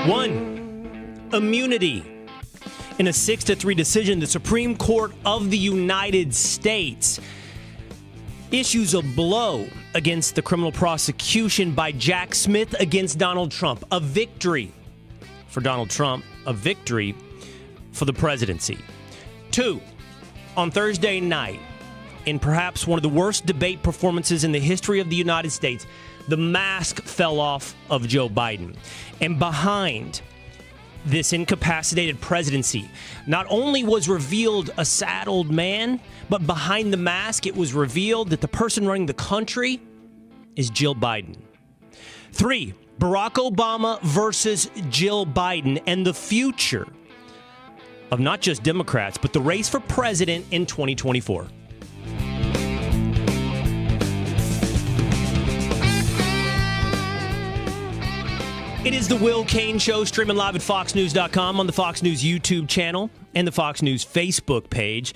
One, immunity. In a 6-3 decision, the Supreme Court of the United States issues a blow against the criminal prosecution by Jack Smith against Donald Trump. A victory for Donald Trump, a victory for the presidency. Two, on Thursday night, in perhaps one of the worst debate performances in the history of the United States, the mask fell off of Joe Biden. And behind this incapacitated presidency, not only was revealed a sad old man, but behind the mask, it was revealed that the person running the country is Jill Biden. Three, Barack Obama versus Jill Biden and the future of not just Democrats, but the race for president in 2024. It is the Will Cain Show, streaming live at foxnews.com, on the Fox News YouTube channel and the Fox News Facebook page.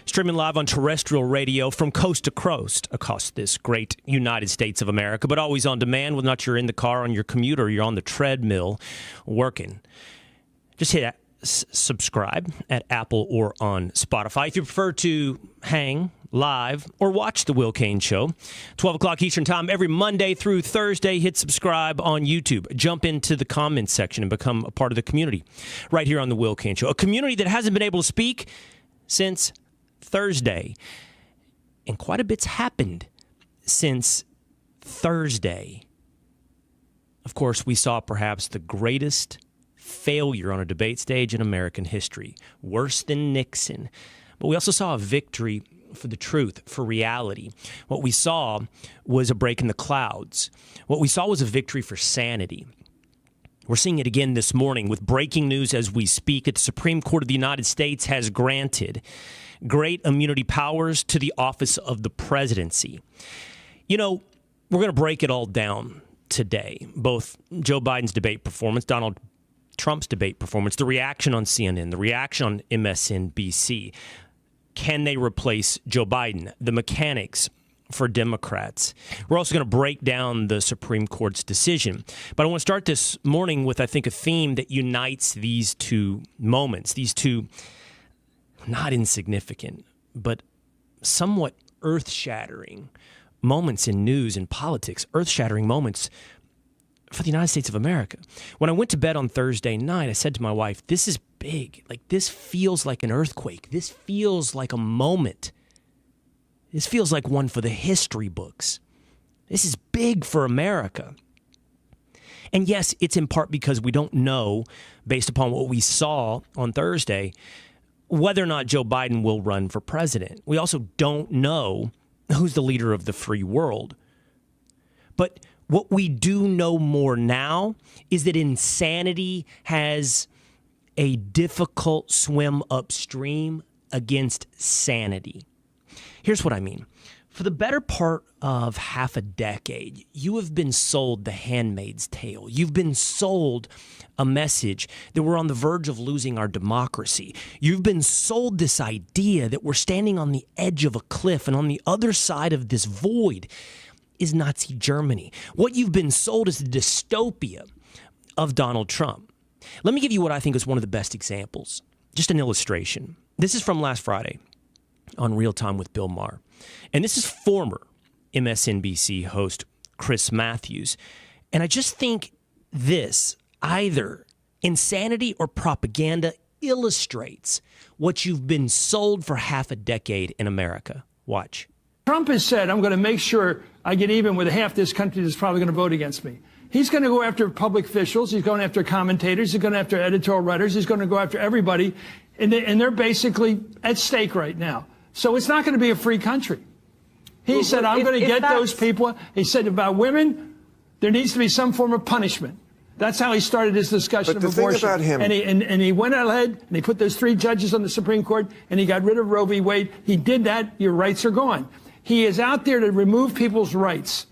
Streaming live on terrestrial radio from coast to coast across this great United States of America, but always on demand, whether or not you're in the car, on your commute, or you're on the treadmill working. Just hit subscribe at Apple or on Spotify. If you prefer to hang live or watch the Will Cain Show, 12 o'clock Eastern Time every Monday through Thursday, hit subscribe on YouTube. Jump into the comments section and become a part of the community right here on the Will Cain Show. A community that hasn't been able to speak since Thursday. And quite a bit's happened since Thursday. Of course, we saw perhaps the greatest failure on a debate stage in American history, worse than Nixon. But we also saw a victory for the truth, for reality. What we saw was a break in the clouds. What we saw was a victory for sanity. We're seeing it again this morning with breaking news as we speak. The Supreme Court of the United States has granted great immunity powers to the office of the presidency. You know, we're going to break it all down today. Both Joe Biden's debate performance, Donald Trump's debate performance, the reaction on CNN, the reaction on MSNBC. Can they replace Joe Biden? The mechanics for Democrats. We're also going to break down the Supreme Court's decision. But I want to start this morning with, I think, a theme that unites these two moments, these two not insignificant, but somewhat earth-shattering moments in news and politics, earth-shattering moments for the United States of America. When I went to bed on Thursday night, I said to my wife, this is big. Like, this feels like an earthquake. This feels like a moment. This feels like one for the history books. This is big for America. And yes, it's in part because we don't know, based upon what we saw on Thursday, whether or not Joe Biden will run for president. We also don't know who's the leader of the free world. But what we do know more now is that insanity has a difficult swim upstream against sanity. Here's what I mean. For the better part of half a decade, you have been sold the Handmaid's Tale. You've been sold a message that we're on the verge of losing our democracy. You've been sold this idea that we're standing on the edge of a cliff, and on the other side of this void is Nazi Germany. What you've been sold is the dystopia of Donald Trump. Let me give you what I think is one of the best examples. Just an illustration. This is from last Friday on Real Time with Bill Maher. And this is former MSNBC host Chris Matthews. And I just think this, either insanity or propaganda, illustrates what you've been sold for half a decade in America. Watch. Trump has said, I'm going to make sure I get even with half this country that's probably going to vote against me. He's going to go after public officials. He's going after commentators. He's going after editorial writers. He's going to go after everybody. And they're basically at stake right now. So it's not going to be a free country. He said, I'm going to get those people. He said about women, there needs to be some form of punishment. That's how he started his discussion of abortion. Thing about him, and he went ahead and he put those 3 judges on the Supreme Court and he got rid of Roe v. Wade. He did that. Your rights are gone. He is out there to remove people's rights.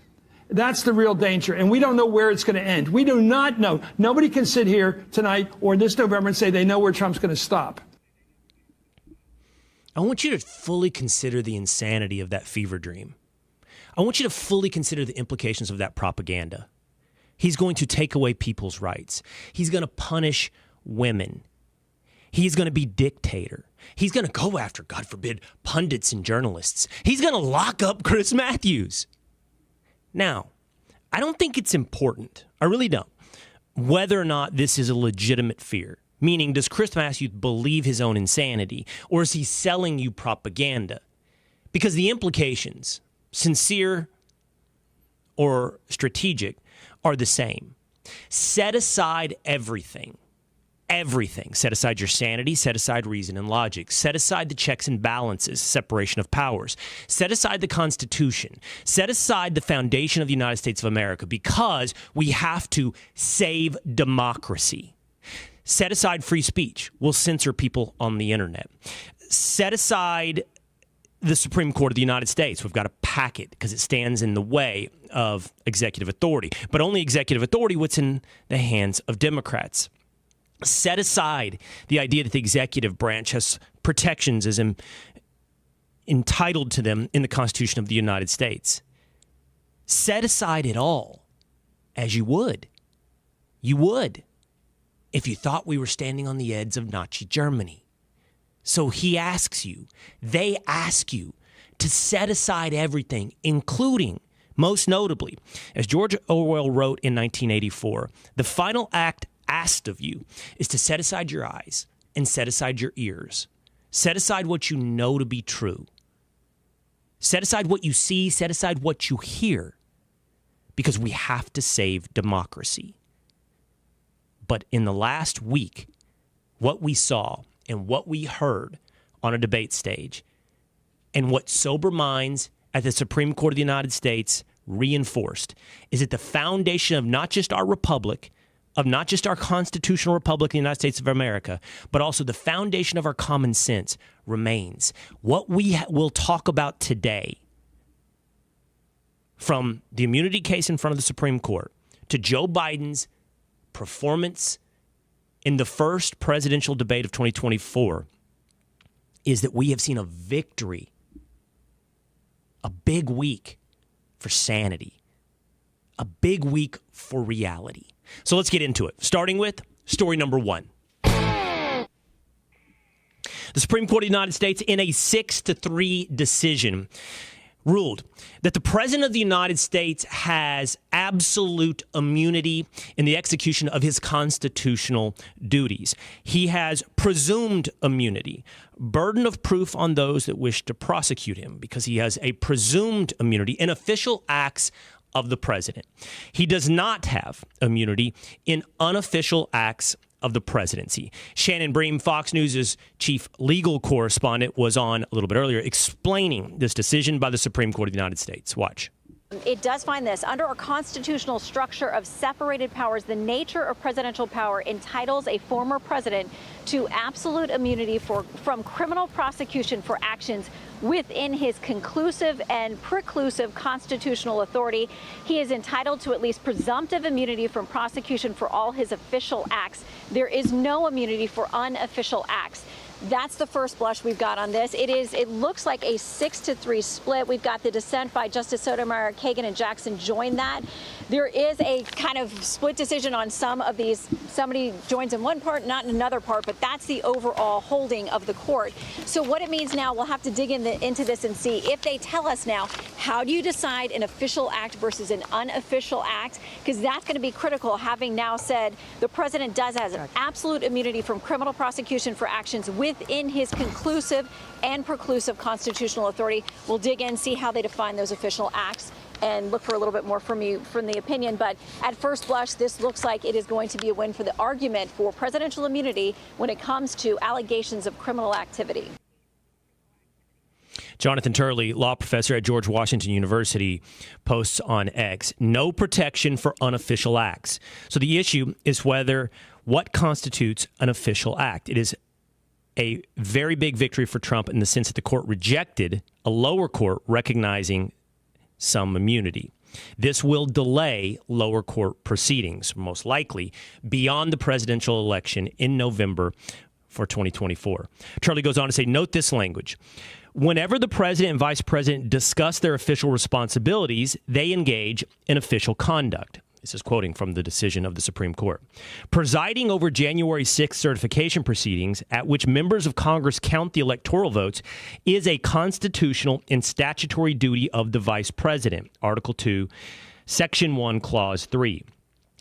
That's the real danger. And we don't know where it's going to end. We do not know. Nobody can sit here tonight or this November and say they know where Trump's going to stop. I want you to fully consider the insanity of that fever dream. I want you to fully consider the implications of that propaganda. He's going to take away people's rights. He's going to punish women. He's going to be dictator. He's going to go after, God forbid, pundits and journalists. He's going to lock up Chris Matthews. Now, I don't think it's important, I really don't, whether or not this is a legitimate fear. Meaning, does Chris Matthews believe his own insanity, or is he selling you propaganda? Because the implications, sincere or strategic, are the same. Set aside everything. Everything. Set aside your sanity, set aside reason and logic. Set aside the checks and balances, separation of powers. Set aside the Constitution. Set aside the foundation of the United States of America, because we have to save democracy. Set aside free speech. We'll censor people on the internet. Set aside the Supreme Court of the United States. We've got to pack it because it stands in the way of executive authority. But only executive authority what's in the hands of Democrats. Set aside the idea that the executive branch has protections as entitled to them in the Constitution of the United States. Set aside it all, as you would. You would, if you thought we were standing on the edge of Nazi Germany. So he asks you, they ask you to set aside everything, including, most notably, as George Orwell wrote in 1984, the final act asked of you is to set aside your eyes and set aside your ears. Set aside what you know to be true. Set aside what you see, set aside what you hear, because we have to save democracy. But in the last week, what we saw and what we heard on a debate stage, and what sober minds at the Supreme Court of the United States reinforced, is that the foundation of not just our republic, of not just our constitutional republic in the United States of America, but also the foundation of our common sense remains. What we will talk about today, from the immunity case in front of the Supreme Court to Joe Biden's performance in the first presidential debate of 2024, is that we have seen a victory, a big week for sanity, a big week for reality. So let's get into it, starting with story number one. The Supreme Court of the United States, in a 6-3 decision, ruled that the President of the United States has absolute immunity in the execution of his constitutional duties. He has presumed immunity, burden of proof on those that wish to prosecute him, because he has a presumed immunity in official acts of the president. He does not have immunity in unofficial acts of the presidency. Shannon Bream, Fox News' chief legal correspondent, was on a little bit earlier explaining this decision by the Supreme Court of the United States. Watch. It does find this. Under our constitutional structure of separated powers, the nature of presidential power entitles a former president to absolute immunity from criminal prosecution for actions within his conclusive and preclusive constitutional authority. He is entitled to at least presumptive immunity from prosecution for all his official acts. There is no immunity for unofficial acts. That's the first blush we've got on this. It looks like a 6-3 split. We've got the dissent by Justice Sotomayor, Kagan, and Jackson join that. There is a kind of split decision on some of these. Somebody joins in one part, not in another part, but that's the overall holding of the court. So what it means now, we'll have to dig into this and see if they tell us now, how do you decide an official act versus an unofficial act? Because that's going to be critical, having now said the president does have absolute immunity from criminal prosecution for actions within his conclusive and preclusive constitutional authority. We'll dig in, see how they define those official acts, and look for a little bit more from you from the opinion. But at first blush, this looks like it is going to be a win for the argument for presidential immunity when it comes to allegations of criminal activity. Jonathan Turley, law professor at George Washington University, posts on X, no protection for unofficial acts. So the issue is what constitutes an official act. It is a very big victory for Trump in the sense that the court rejected a lower court recognizing some immunity. This will delay lower court proceedings, most likely, beyond the presidential election in November for 2024. Turley goes on to say, note this language. Whenever the president and vice president discuss their official responsibilities, they engage in official conduct. This is quoting from the decision of the Supreme Court. Presiding over January 6th certification proceedings at which members of Congress count the electoral votes is a constitutional and statutory duty of the Vice President. Article 2, Section 1, Clause 3.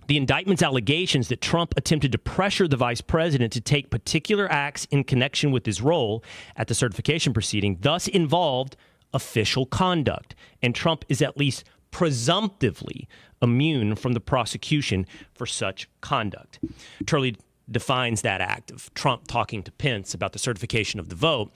The indictment's allegations that Trump attempted to pressure the vice president to take particular acts in connection with his role at the certification proceeding thus involved official conduct, and Trump is at least presumptively immune from the prosecution for such conduct. Turley defines that act of Trump talking to Pence about the certification of the vote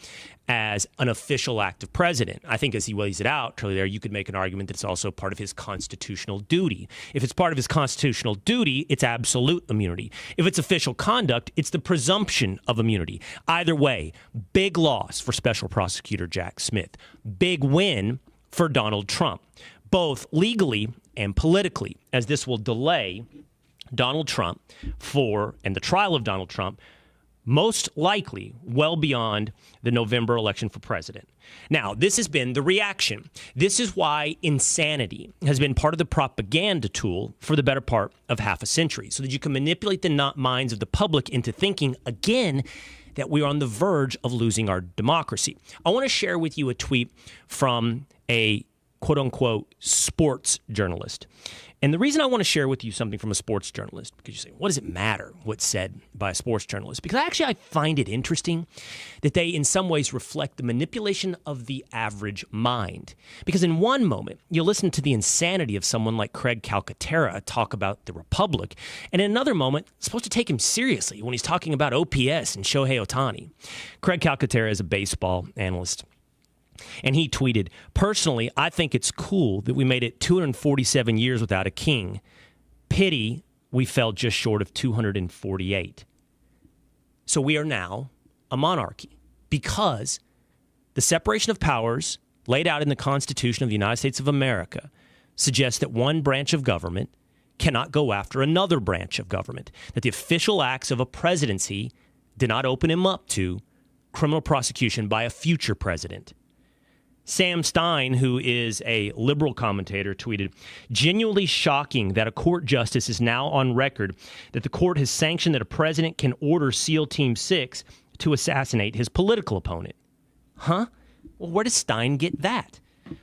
as an official act of president. I think as he lays it out, Turley, there you could make an argument that it's also part of his constitutional duty. If it's part of his constitutional duty, it's absolute immunity. If it's official conduct, it's the presumption of immunity. Either way, big loss for Special Prosecutor Jack Smith. Big win for Donald Trump, both legally and politically, as this will delay Donald Trump and the trial of Donald Trump, most likely well beyond the November election for president. Now, this has been the reaction. This is why insanity has been part of the propaganda tool for the better part of half a century, so that you can manipulate the minds of the public into thinking, again, that we are on the verge of losing our democracy. I want to share with you a tweet from a quote-unquote sports journalist. And the reason I want to share with you something from a sports journalist, because you say, what does it matter what's said by a sports journalist? Because I find it interesting that they in some ways reflect the manipulation of the average mind. Because in one moment, you listen to the insanity of someone like Craig Calcaterra talk about the Republic, and in another moment, it's supposed to take him seriously when he's talking about OPS and Shohei Ohtani. Craig Calcaterra is a baseball analyst. And he tweeted, "Personally, I think it's cool that we made it 247 years without a king. Pity we fell just short of 248. So we are now a monarchy because the separation of powers laid out in the Constitution of the United States of America suggests that one branch of government cannot go after another branch of government, that the official acts of a presidency did not open him up to criminal prosecution by a future president." Sam Stein, who is a liberal commentator, tweeted, "Genuinely shocking that a court justice is now on record that the court has sanctioned that a president can order SEAL Team 6 to assassinate his political opponent." Huh? Well, where does Stein get that?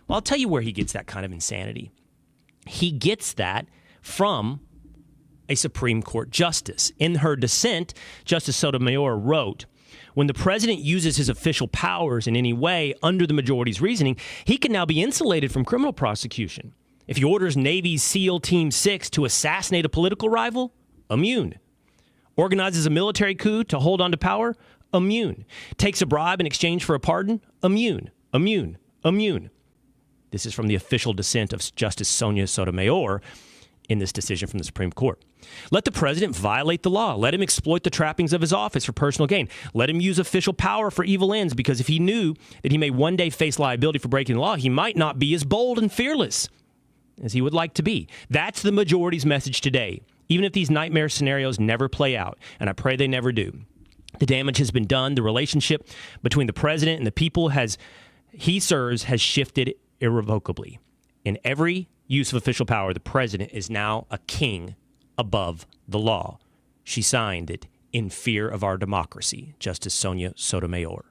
Well, I'll tell you where he gets that kind of insanity. He gets that from a Supreme Court justice. In her dissent, Justice Sotomayor wrote, "When the president uses his official powers in any way under the majority's reasoning, he can now be insulated from criminal prosecution. If he orders Navy's SEAL Team 6 to assassinate a political rival, immune. Organizes a military coup to hold on to power, immune. Takes a bribe in exchange for a pardon, immune, immune, immune." This is from the official dissent of Justice Sonia Sotomayor in this decision from the Supreme Court. "Let the president violate the law. Let him exploit the trappings of his office for personal gain. Let him use official power for evil ends, because if he knew that he may one day face liability for breaking the law, he might not be as bold and fearless as he would like to be." That's the majority's message today, even if these nightmare scenarios never play out, and I pray they never do. The damage has been done. The relationship between the president and the people he serves has shifted irrevocably. In every use of official power, the president is now a king above the law. She signed it in fear of our democracy, Justice Sonia Sotomayor.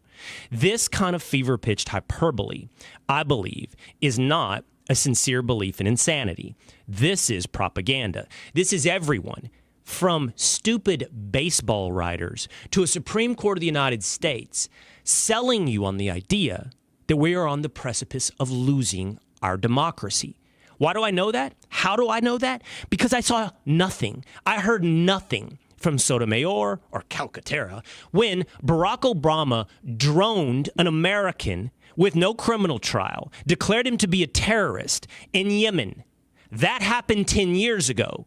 This kind of fever-pitched hyperbole, I believe, is not a sincere belief in insanity. This is propaganda. This is everyone, from stupid baseball writers to a Supreme Court of the United States, selling you on the idea that we are on the precipice of losing our democracy. Why do I know that? How do I know that? Because I saw nothing. I heard nothing from Sotomayor or Calcaterra when Barack Obama droned an American with no criminal trial, declared him to be a terrorist in Yemen. That happened 10 years ago.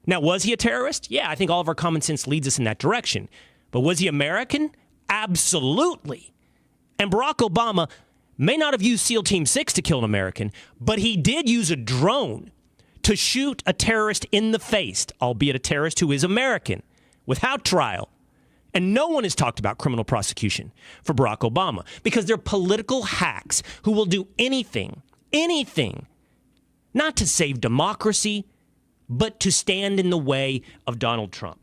Now, was he a terrorist? Yeah, I think all of our common sense leads us in that direction. But was he American? Absolutely. And Barack Obama may not have used SEAL Team 6 to kill an American, but he did use a drone to shoot a terrorist in the face, albeit a terrorist who is American, without trial. And no one has talked about criminal prosecution for Barack Obama because they're political hacks who will do anything, not to save democracy, but to stand in the way of Donald Trump.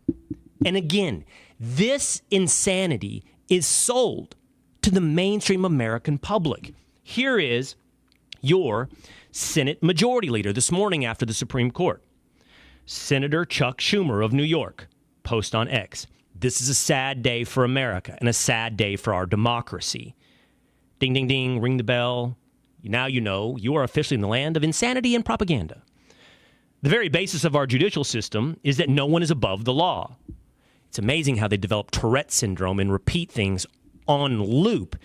And again, this insanity is sold to the mainstream American public. Here is your Senate Majority Leader this morning after the Supreme Court. Senator Chuck Schumer of New York, post on X. This is a sad day for America and a sad day for our democracy. Ding, ding, ding, ring the bell. Now you know you are officially in the land of insanity and propaganda. The very basis of our judicial system is that no one is above the law. It's amazing how they develop Tourette syndrome and repeat things on loop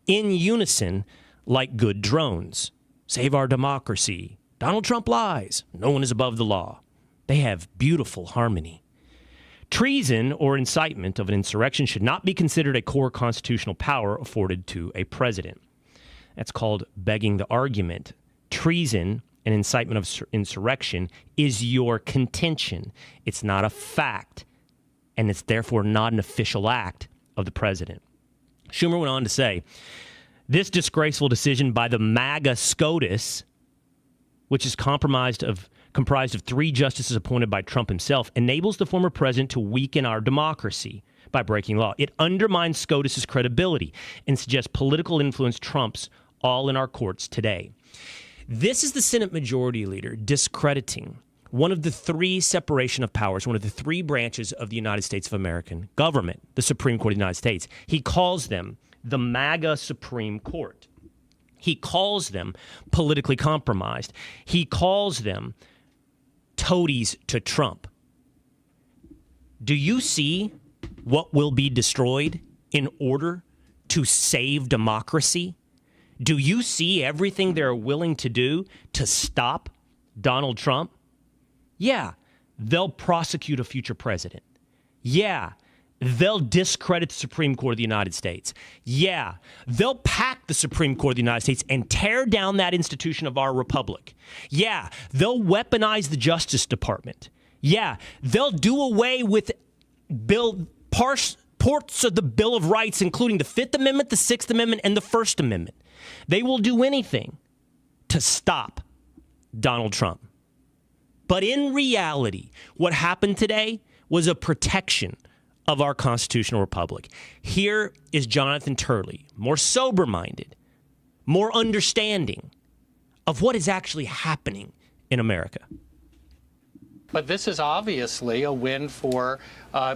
in unison like good drones. Save our democracy. Donald Trump lies. No one is above the law. They have beautiful harmony. Treason or incitement of an insurrection should not be considered a core constitutional power afforded to a president. That's called begging the argument. Treason and incitement of insurrection is your contention. It's not a fact, and it's therefore not an official act of the president. Schumer went on to say, this disgraceful decision by the MAGA SCOTUS, which is comprised of 3 justices appointed by Trump himself, enables the former president to weaken our democracy by breaking law. It undermines SCOTUS's credibility and suggests political influence trumps all in our courts today. This is the Senate Majority Leader discrediting one of the 3 separation of powers, one of the 3 branches of the United States of American government, the Supreme Court of the United States. He calls them the MAGA Supreme Court. He calls them politically compromised. He calls them toadies to Trump. Do you see what will be destroyed in order to save democracy? Do you see everything they're willing to do to stop Donald Trump? Yeah, they'll prosecute a future president. Yeah, they'll discredit the Supreme Court of the United States. Yeah, they'll pack the Supreme Court of the United States and tear down that institution of our republic. Yeah, they'll weaponize the Justice Department. Yeah, they'll do away with parts of the Bill of Rights, including the Fifth Amendment, the Sixth Amendment, and the First Amendment. They will do anything to stop Donald Trump. But in reality, what happened today was a protection of our constitutional republic. Here is Jonathan Turley, more sober-minded, more understanding of what is actually happening in America. But this is obviously a win for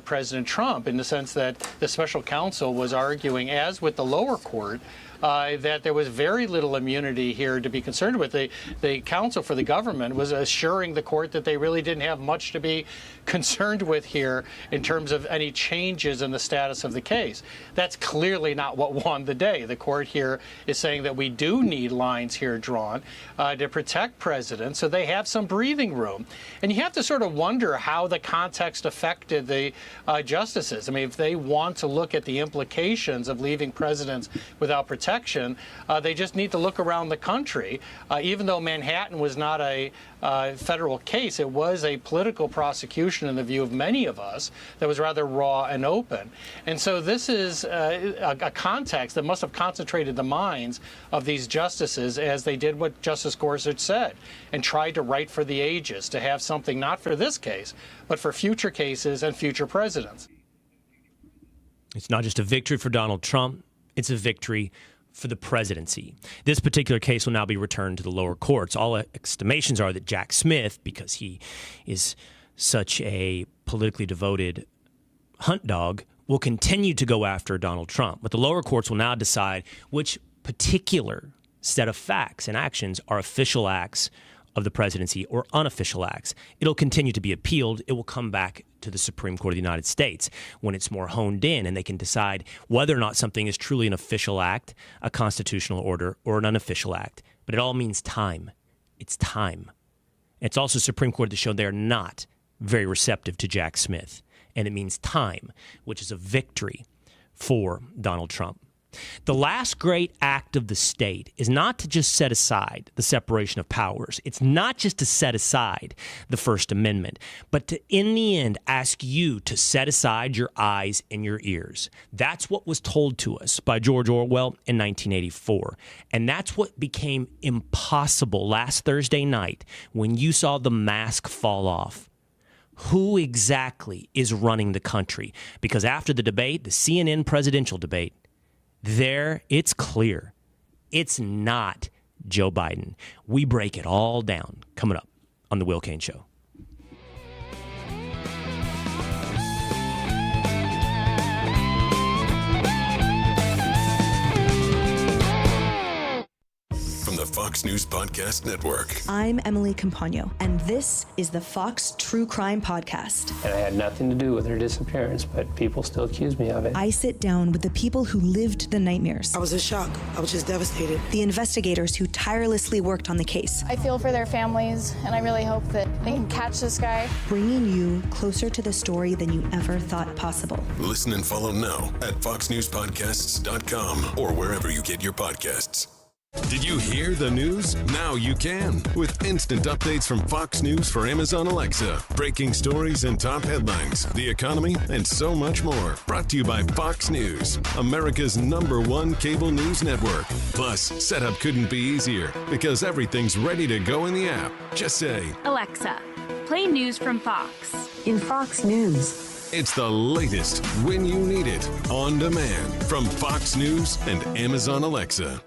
President Trump in the sense that the special counsel was arguing, as with the lower court, that there was very little immunity here to be concerned with. The counsel for the government was assuring the court that they really didn't have much to be concerned with here in terms of any changes in the status of the case. That's clearly not what won the day. The court here is saying that we do need lines here drawn to protect presidents so they have some breathing room. And you have to sort of wonder how the context affected the justices. I mean, if they want to look at the implications of leaving presidents without protection, they just need to look around the country. Even though Manhattan was not a federal case, it was a political prosecution in the view of many of us that was rather raw and open. And so this is a context that must have concentrated the minds of these justices as they did what Justice Gorsuch said and tried to write for the ages, to have something not for this case, but for future cases and future presidents. It's not just a victory for Donald Trump, it's a victory for the presidency. This particular case will now be returned to the lower courts. All estimations are that Jack Smith, because he is such a politically devoted hunt dog, will continue to go after Donald Trump. But the lower courts will now decide which particular set of facts and actions are official acts of the presidency or unofficial acts. It'll continue to be appealed. It will come back to the Supreme Court of the United States when it's more honed in and they can decide whether or not something is truly an official act, a constitutional order, or an unofficial act. But it all means time. It's time. It's also Supreme Court that showed they're not very receptive to Jack Smith. And it means time, which is a victory for Donald Trump. The last great act of the state is not to just set aside the separation of powers. It's not just to set aside the First Amendment, but to, in the end, ask you to set aside your eyes and your ears. That's what was told to us by George Orwell in 1984. And that's what became impossible last Thursday night when you saw the mask fall off. Who exactly is running the country? Because after the debate, the CNN presidential debate, there, it's clear. It's not Joe Biden. We break it all down coming up on The Will Cain Show. From the Fox News Podcast Network. I'm Emily Campagno, and this is the Fox True Crime Podcast. And I had nothing to do with her disappearance, but people still accuse me of it. I sit down with the people who lived the nightmares. I was in shock. I was just devastated. The investigators who tirelessly worked on the case. I feel for their families, and I really hope that they can catch this guy. Bringing you closer to the story than you ever thought possible. Listen and follow now at foxnewspodcasts.com or wherever you get your podcasts. Did you hear the news? Now you can. With instant updates from Fox News for Amazon Alexa. Breaking stories and top headlines, the economy, and so much more. Brought to you by Fox News, America's #1 cable news network. Plus, setup couldn't be easier because everything's ready to go in the app. Just say, Alexa, play news from Fox. In Fox News. it's the latest when you need it, on demand from Fox News and Amazon Alexa.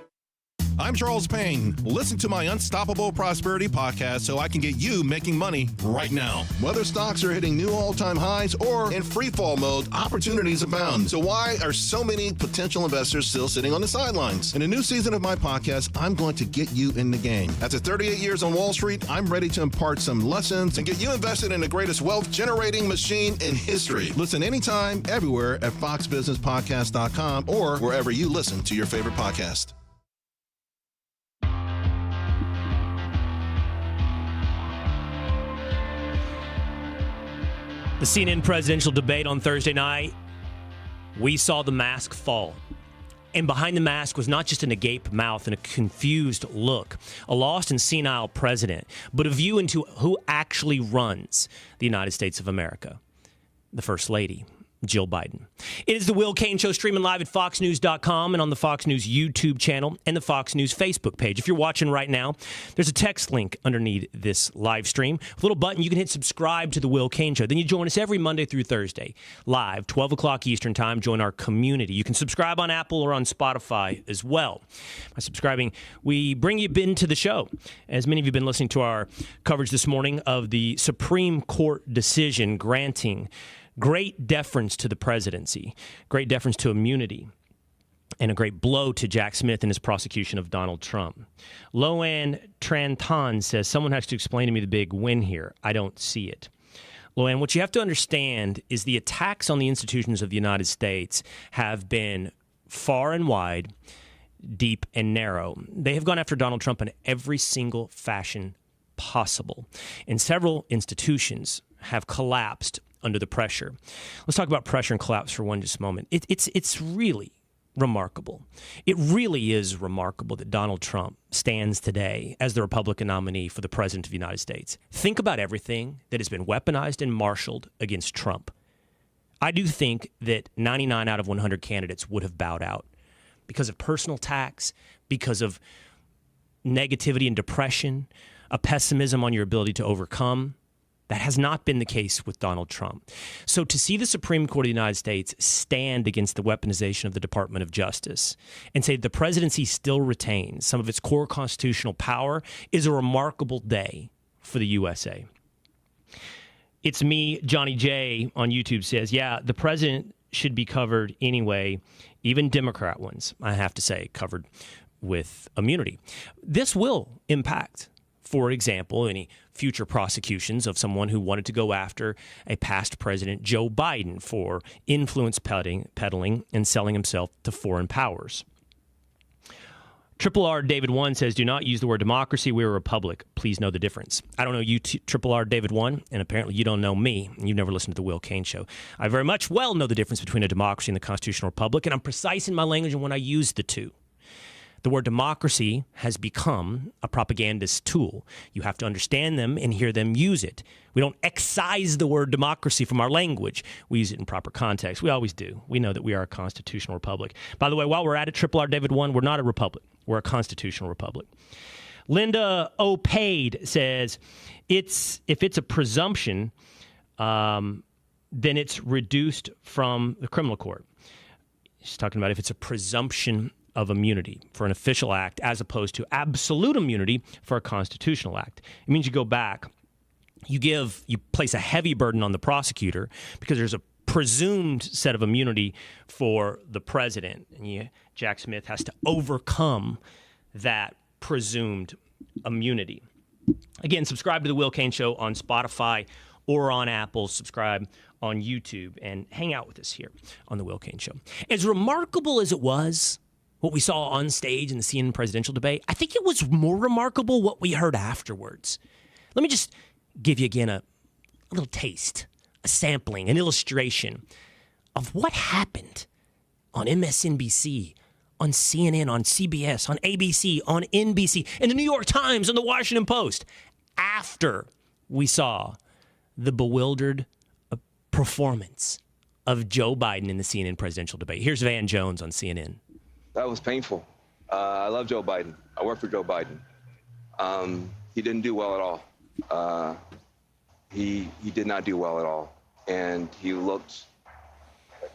I'm Charles Payne. Listen to my Unstoppable Prosperity podcast so I can get you making money right now. Whether stocks are hitting new all-time highs or in free fall mode, opportunities abound. So why are so many potential investors still sitting on the sidelines? In a new season of my podcast, I'm going to get you in the game. After 38 years on Wall Street, I'm ready to impart some lessons and get you invested in the greatest wealth-generating machine in history. Listen anytime, everywhere at foxbusinesspodcast.com or wherever you listen to your favorite podcast. The CNN presidential debate on Thursday night, we saw the mask fall. And behind the mask was not just an agape mouth and a confused look, a lost and senile president, but a view into who actually runs the United States of America, the First Lady, Jill Biden. It is the Will Cain Show, streaming live at foxnews.com and on the Fox News YouTube channel and the Fox News Facebook page. If you're watching right now, there's a text link underneath this live stream. A little button, you can hit subscribe to the Will Cain Show. Then you join us every Monday through Thursday, live, 12 o'clock Eastern Time. Join our community. You can subscribe on Apple or on Spotify as well. By subscribing, we bring you into the show. As many of you have been listening to our coverage this morning of the Supreme Court decision granting great deference to the presidency, great deference to immunity, and a great blow to Jack Smith and his prosecution of Donald Trump. Loanne Tranton says, someone has to explain to me the big win here. I don't see it. Loanne, what you have to understand is the attacks on the institutions of the United States have been far and wide, deep and narrow. They have gone after Donald Trump in every single fashion possible. And several institutions have collapsed under the pressure. Let's talk about pressure and collapse for just a moment. It's really remarkable. It really is remarkable that Donald Trump stands today as the Republican nominee for the President of the United States. Think about everything that has been weaponized and marshaled against Trump. I do think that 99 out of 100 candidates would have bowed out because of personal attacks, because of negativity and depression, a pessimism on your ability to overcome. That has not been the case with Donald Trump. So to see the Supreme Court of the United States stand against the weaponization of the Department of Justice and say the presidency still retains some of its core constitutional power is a remarkable day for the USA. It's me, Johnny J, on YouTube says, yeah, the president should be covered anyway, even Democrat ones, I have to say, covered with immunity. This will impact, for example, any future prosecutions of someone who wanted to go after a past president, Joe Biden, for influence peddling and selling himself to foreign powers. Triple R David 1 says, do not use the word democracy. We're a republic. Please know the difference. I don't know you, Triple R David 1, and apparently you don't know me. You've never listened to the Will Cain Show. I very much well know the difference between a democracy and the constitutional republic, and I'm precise in my language when I use the two. The word democracy has become a propagandist tool. You have to understand them and hear them use it. We don't excise the word democracy from our language. We use it in proper context. We always do. We know that we are a constitutional republic. By the way, while we're at it, Triple R David 1, we're not a republic. We're a constitutional republic. Linda O'Paid says, if it's a presumption, then it's reduced from the criminal court. She's talking about if it's a presumption of immunity for an official act as opposed to absolute immunity for a constitutional act. It means you go back, you place a heavy burden on the prosecutor because there's a presumed set of immunity for the president. And Jack Smith has to overcome that presumed immunity. Again, subscribe to The Will Cain Show on Spotify or on Apple. Subscribe on YouTube and hang out with us here on The Will Cain Show. As remarkable as it was, what we saw on stage in the CNN presidential debate, I think it was more remarkable what we heard afterwards. Let me just give you again a little taste, a sampling, an illustration of what happened on MSNBC, on CNN, on CBS, on ABC, on NBC, in the New York Times, and the Washington Post, after we saw the bewildered performance of Joe Biden in the CNN presidential debate. Here's Van Jones on CNN. That was painful. I love Joe Biden. I work for Joe Biden. He didn't do well at all. He did not do well at all. And he looked,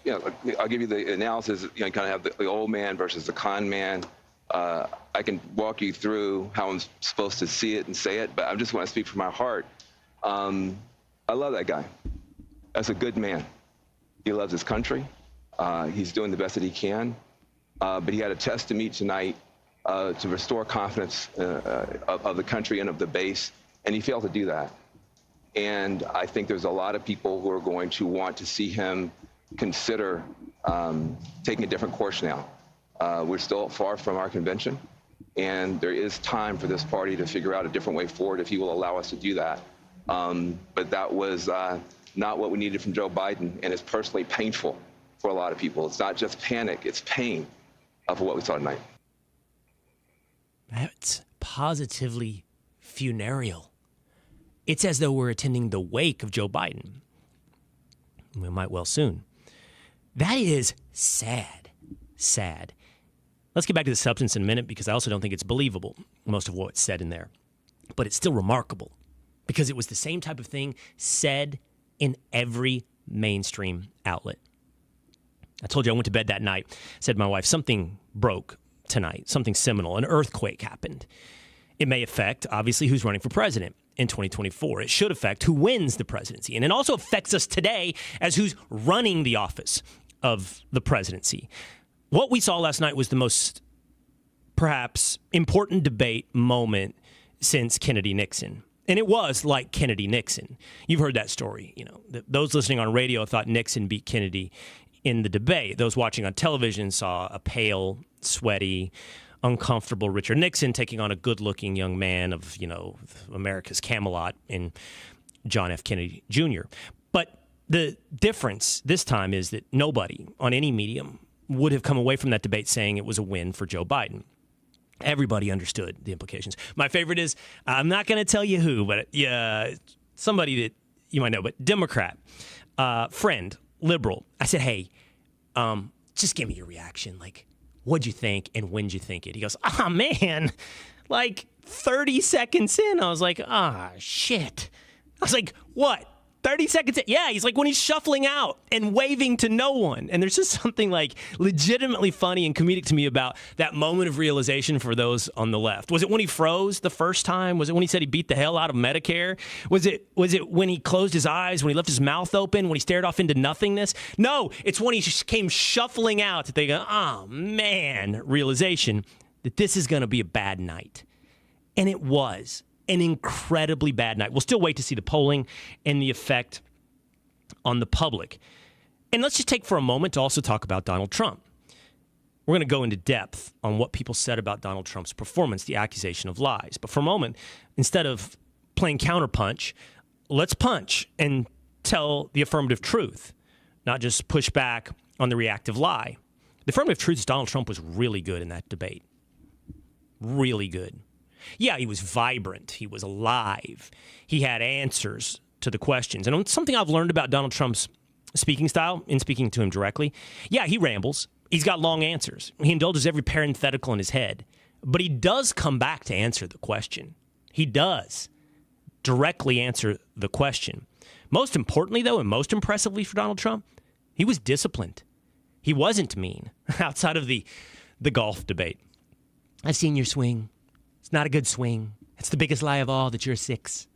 I'll give you the analysis, kind of have the old man versus the con man. I can walk you through how I'm supposed to see it and say it, but I just want to speak from my heart. I love that guy. That's a good man. He loves his country. He's doing the best that he can. But he had a test to meet tonight to restore confidence of the country and of the base, and he failed to do that. And I think there's a lot of people who are going to want to see him consider taking a different course now. We're still far from our convention, and there is time for this party to figure out a different way forward if he will allow us to do that. But that was not what we needed from Joe Biden, and it's personally painful for a lot of people. It's not just panic, it's pain for what we saw tonight. That's positively funereal. It's as though we're attending the wake of Joe Biden. We might well soon. That is sad. Sad. Let's get back to the substance in a minute because I also don't think it's believable, most of what's said in there. But it's still remarkable because it was the same type of thing said in every mainstream outlet. I told you I went to bed that night, said to my wife, something broke tonight, something seminal, an earthquake happened. It may affect, obviously, who's running for president in 2024. It should affect who wins the presidency. And it also affects us today as who's running the office of the presidency. What we saw last night was the most, perhaps, important debate moment since Kennedy-Nixon. And it was like Kennedy-Nixon. You've heard that story. Those listening on radio thought Nixon beat Kennedy in the debate. Those watching on television saw a pale, sweaty, uncomfortable Richard Nixon taking on a good-looking young man of, America's Camelot in John F. Kennedy Jr. But the difference this time is that nobody on any medium would have come away from that debate saying it was a win for Joe Biden. Everybody understood the implications. My favorite is, I'm not going to tell you who, but somebody that you might know, but Democrat, friend, liberal. I said, hey, just give me your reaction. Like, what'd you think and when'd you think it? He goes, man, like 30 seconds in, I was like, shit. I was like, what? 30 seconds in? Yeah, he's like when he's shuffling out and waving to no one. And there's just something like legitimately funny and comedic to me about that moment of realization for those on the left. Was it when he froze the first time? Was it when he said he beat the hell out of Medicare? Was it when he closed his eyes, when he left his mouth open, when he stared off into nothingness? No, it's when he came shuffling out that they go, man, realization that this is going to be a bad night. And it was an incredibly bad night. We'll still wait to see the polling and the effect on the public. And let's just take for a moment to also talk about Donald Trump. we're going to go into depth on what people said about Donald Trump's performance, the accusation of lies. But for a moment, instead of playing counterpunch, let's punch and tell the affirmative truth, not just push back on the reactive lie. The affirmative truth is Donald Trump was really good in that debate. Really good. Yeah, he was vibrant. He was alive. He had answers to the questions. And something I've learned about Donald Trump's speaking style, in speaking to him directly, yeah, he rambles. He's got long answers. He indulges every parenthetical in his head. But he does come back to answer the question. He does directly answer the question. Most importantly, though, and most impressively for Donald Trump, he was disciplined. He wasn't mean outside of the golf debate. I've seen your swing. It's not a good swing. It's the biggest lie of all that you're a 6.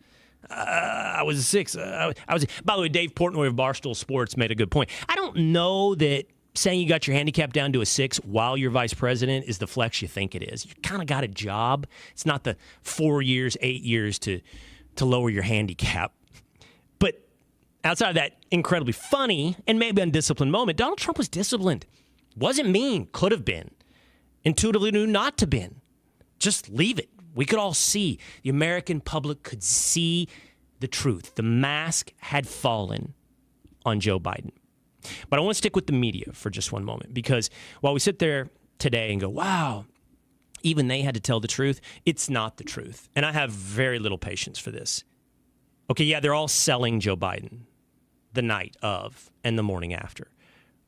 I was a 6. I was. By the way, Dave Portnoy of Barstool Sports made a good point. I don't know that saying you got your handicap down to a 6 while you're vice president is the flex you think it is. You kind of got a job. It's not the 4 years, 8 years to lower your handicap. But outside of that incredibly funny and maybe undisciplined moment, Donald Trump was disciplined. Wasn't mean. Could have been. Intuitively knew not to been. Just leave it. We could all see. The American public could see the truth. The mask had fallen on Joe Biden. But I want to stick with the media for just one moment, because while we sit there today and go, wow, even they had to tell the truth, it's not the truth. And I have very little patience for this. Okay, yeah, they're all selling Joe Biden the night of and the morning after.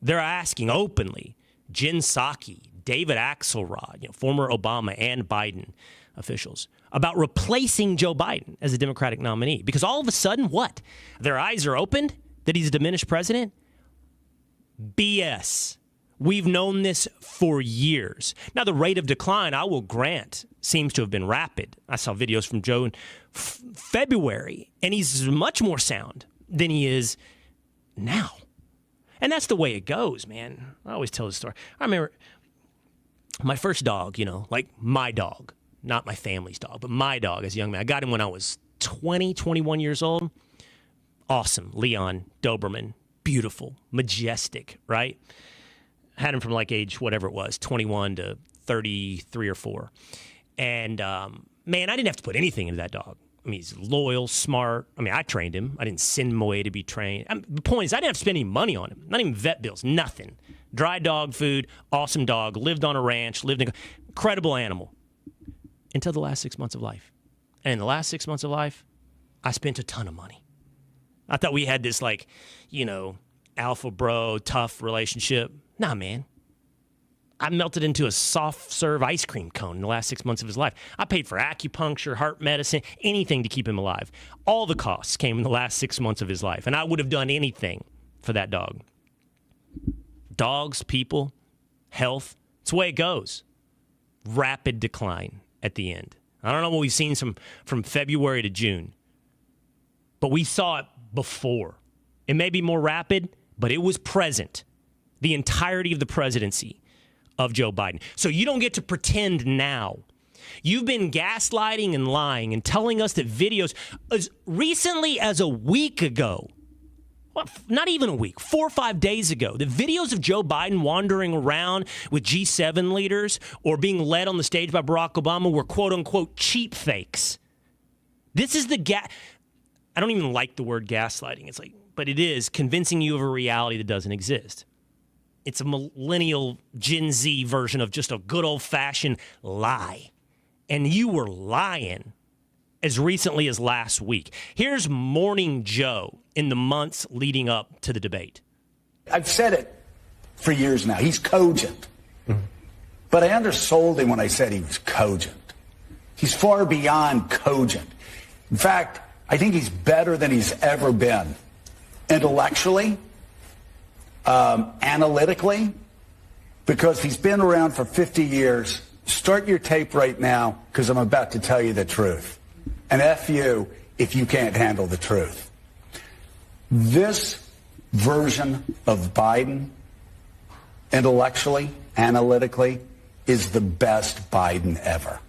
They're asking openly, Jen Psaki, David Axelrod, former Obama and Biden officials, about replacing Joe Biden as a Democratic nominee. Because all of a sudden, what? Their eyes are opened that he's a diminished president? BS. We've known this for years. Now, the rate of decline, I will grant, seems to have been rapid. I saw videos from Joe in February, and he's much more sound than he is now. And that's the way it goes, man. I always tell the story. I remember my first dog, like my dog, not my family's dog, but my dog as a young man. I got him when I was 21 years old. Awesome. Leon Doberman. Beautiful, majestic, right? Had him from like age, whatever it was, 21 to 33 or 4. And, man, I didn't have to put anything into that dog. I mean, he's loyal, smart. I mean, I trained him. I didn't send him away to be trained. The point is, I didn't have to spend any money on him. Not even vet bills, nothing. Dry dog food, awesome dog, lived on a ranch, incredible animal. Until the last 6 months of life. And in the last 6 months of life, I spent a ton of money. I thought we had this, alpha bro, tough relationship. Nah, man. I melted into a soft serve ice cream cone in the last 6 months of his life. I paid for acupuncture, heart medicine, anything to keep him alive. All the costs came in the last 6 months of his life, and I would have done anything for that dog. Dogs, people, health, it's the way it goes. Rapid decline at the end. I don't know what we've seen from February to June, but we saw it before. It may be more rapid, but it was present the entirety of the presidency of Joe Biden. So you don't get to pretend now. You've been gaslighting and lying and telling us that videos as recently as a week ago, well, not even a week, 4 or 5 days ago, the videos of Joe Biden wandering around with G7 leaders or being led on the stage by Barack Obama were quote-unquote cheap fakes. This is I don't even like the word gaslighting. But it is convincing you of a reality that doesn't exist. It's a millennial Gen Z version of just a good old-fashioned lie. And you were lying as recently as last week. Here's Morning Joe in the months leading up to the debate. I've said it for years now. He's cogent. But I undersold him when I said he was cogent. He's far beyond cogent. In fact, I think he's better than he's ever been. Intellectually, analytically, because he's been around for 50 years. Start your tape right now, because I'm about to tell you the truth. And F you if you can't handle the truth. This version of Biden, intellectually, analytically, is the best Biden ever.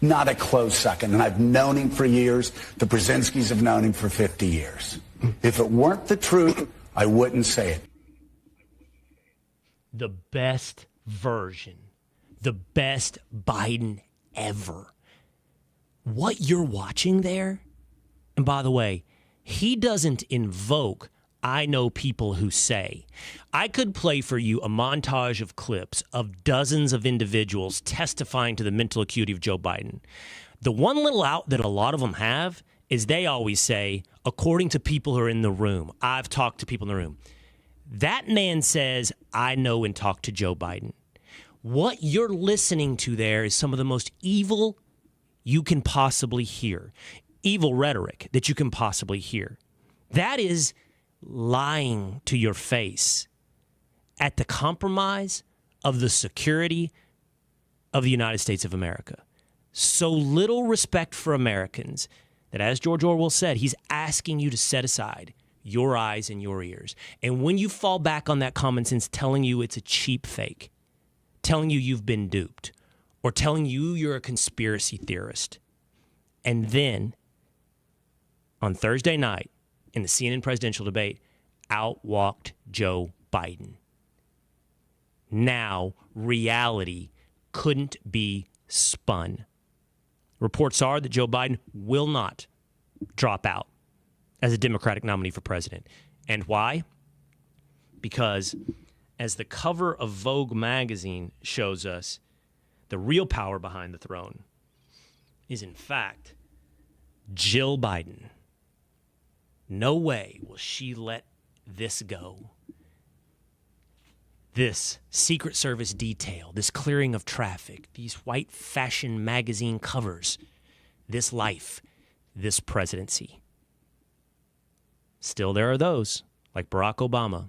Not a close second. And I've known him for years. The Brzezinskis have known him for 50 years. If it weren't the truth, I wouldn't say it. The best version the best Biden ever. What you're watching there, and by the way, he doesn't invoke I know people who say. I could play for you a montage of clips of dozens of individuals testifying to the mental acuity of Joe Biden. The one little out that a lot of them have is they always say, according to people who are in the room, I've talked to people in the room. That man says, I know and talk to Joe Biden. What you're listening to there is some of the most evil you can possibly hear. Evil rhetoric that you can possibly hear. That is lying to your face at the compromise of the security of the United States of America. So little respect for Americans that, as George Orwell said, he's asking you to set aside your eyes and your ears. And when you fall back on that common sense telling you it's a cheap fake, telling you you've been duped, or telling you you're a conspiracy theorist, and then on Thursday night, in the CNN presidential debate, out-walked Joe Biden. Now, reality couldn't be spun. Reports are that Joe Biden will not drop out as a Democratic nominee for president. And why? Because, as the cover of Vogue magazine shows us, the real power behind the throne is, in fact, Jill Biden. No way will she let this go. This Secret Service detail, this clearing of traffic, these white fashion magazine covers, this life, this presidency. Still, there are those, like Barack Obama,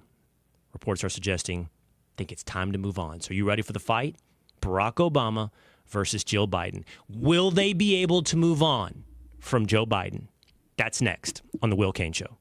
reports are suggesting, think it's time to move on. So are you ready for the fight? Barack Obama versus Jill Biden. Will they be able to move on from Joe Biden? That's next on The Will Cain Show.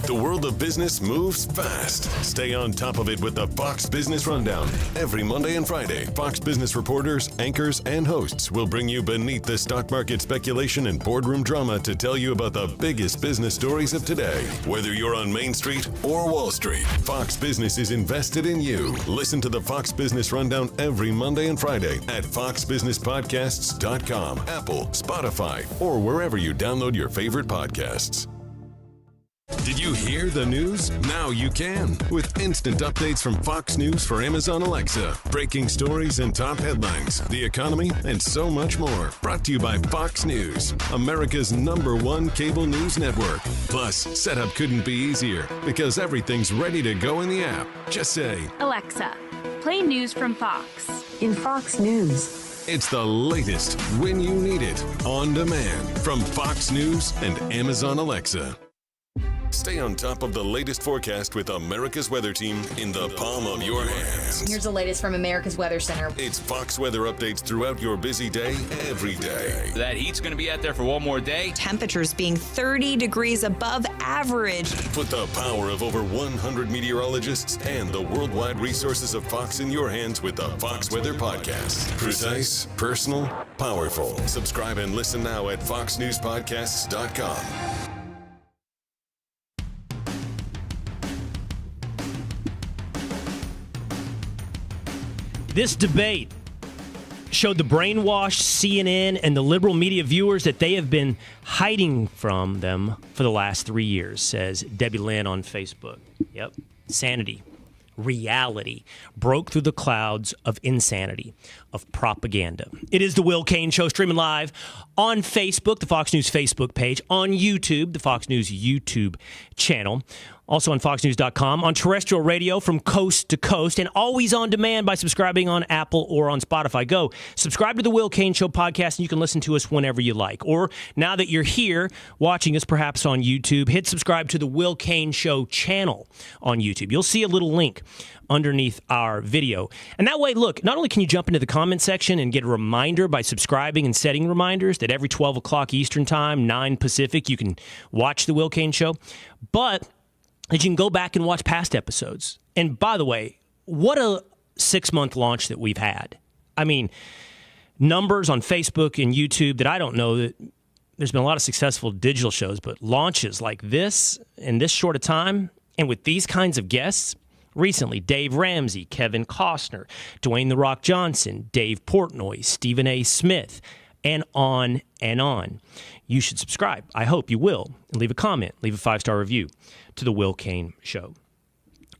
The world of business moves fast. Stay on top of it with the Fox Business Rundown. Every Monday and Friday, Fox Business reporters, anchors, and hosts will bring you beneath the stock market speculation and boardroom drama to tell you about the biggest business stories of today. Whether you're on Main Street or Wall Street, Fox Business is invested in you. Listen to the Fox Business Rundown every Monday and Friday at foxbusinesspodcasts.com, Apple, Spotify, or wherever you download your favorite podcasts. Did you hear the news? Now you can. With instant updates from Fox News for Amazon Alexa. Breaking stories and top headlines, the economy, and so much more. Brought to you by Fox News, America's #1 cable news network. Plus, setup couldn't be easier because everything's ready to go in the app. Just say, Alexa, play news from Fox. In Fox News. It's the latest when you need it, on demand from Fox News and Amazon Alexa. Stay on top of the latest forecast with America's Weather Team in the palm of your hands. Here's the latest from America's Weather Center. It's Fox weather updates throughout your busy day, every day. That heat's going to be out there for one more day. Temperatures being 30 degrees above average. Put the power of over 100 meteorologists and the worldwide resources of Fox in your hands with the Fox Weather Podcast. Precise, personal, powerful. Subscribe and listen now at foxnewspodcasts.com. This debate showed the brainwashed CNN and the liberal media viewers that they have been hiding from them for the last 3 years, says Debbie Lynn on Facebook. Yep. Sanity. Reality broke through the clouds of insanity, of propaganda. It is the Will Cain Show, streaming live on Facebook, the Fox News Facebook page, on YouTube, the Fox News YouTube channel, also on foxnews.com, on terrestrial radio from coast to coast, and always on demand by subscribing on Apple or on Spotify. Go subscribe to the Will Cain Show podcast, and you can listen to us whenever you like. Or now that you're here watching us perhaps on YouTube, hit subscribe to the Will Cain Show channel on YouTube. You'll see a little link underneath our video. And that way, look, not only can you jump into the comment section and get a reminder by subscribing and setting reminders that every 12 o'clock Eastern Time, 9 Pacific, you can watch the Will Cain Show, but that you can go back and watch past episodes. And by the way, what a 6-month launch that we've had. I mean, numbers on Facebook and YouTube that I don't know that there's been a lot of successful digital shows, but launches like this in this short a time and with these kinds of guests, recently, Dave Ramsey, Kevin Costner, Dwayne "The Rock" Johnson, Dave Portnoy, Stephen A. Smith, and on and on. You should subscribe. I hope you will. And leave a comment, leave a 5-star review to The Will Cain Show.